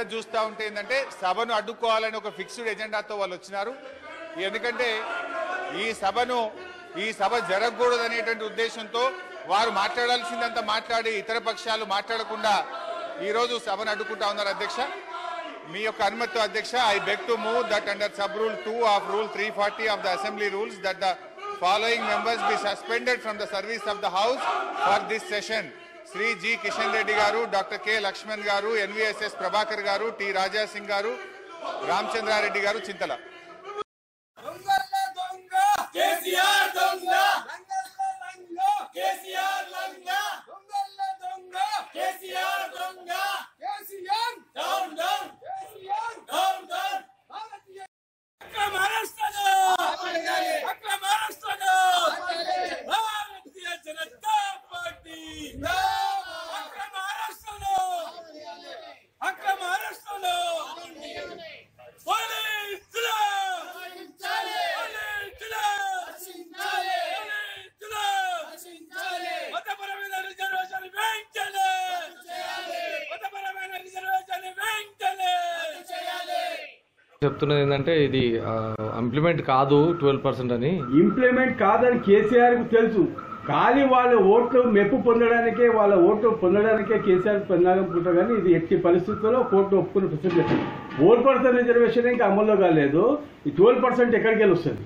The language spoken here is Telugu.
పద్ధతి చూస్తూ ఉంటే ఏంటంటే సభను అడ్డుకోవాలని ఒక ఫిక్స్డ్ ఎజెండాతో వాళ్ళు వచ్చినారు. ఎందుకంటే ఈ సభ జరగకూడదు అనేటువంటి ఉద్దేశంతో వారు మాట్లాడాల్సిందంతా మాట్లాడి ఇతర పక్షాలు మాట్లాడకుండా ఈరోజు సభను అడ్డుకుంటా ఉన్నారు. అధ్యక్ష, మీ యొక్క అనుమతితో అధ్యక్ష, I beg to move that under sub rule 2 of rule 340 of the assembly rules that the following members be suspended from the service of the house for this session: Shri G Kishan Reddy గారు, డాక్టర్ కె లక్ష్మణ్ గారు, ఎన్విఎస్ఎస్ ప్రభాకర్ గారు, టి రాజా సింగ్ గారు, రామచంద్రారెడ్డి గారు, చింతల. చెప్తున్నది ఏంటంటే ఇది ఇంప్లిమెంట్ కాదు 12% అని. ఇంప్లిమెంట్ కాదని కేసీఆర్కు తెలుసు, కానీ వాళ్ళ ఓట్లు మెప్పు పొందడానికే కేసీఆర్ పొందాలనుకుంటారు. కానీ ఇది ఎట్టి పరిస్థితుల్లో కోర్టు ఒప్పుకునే ప్రశ్న 4% రిజర్వేషన్ ఇంకా అమల్లో కాలేదు. ఈ 12% ఎక్కడికి వెళ్ళి వస్తుంది?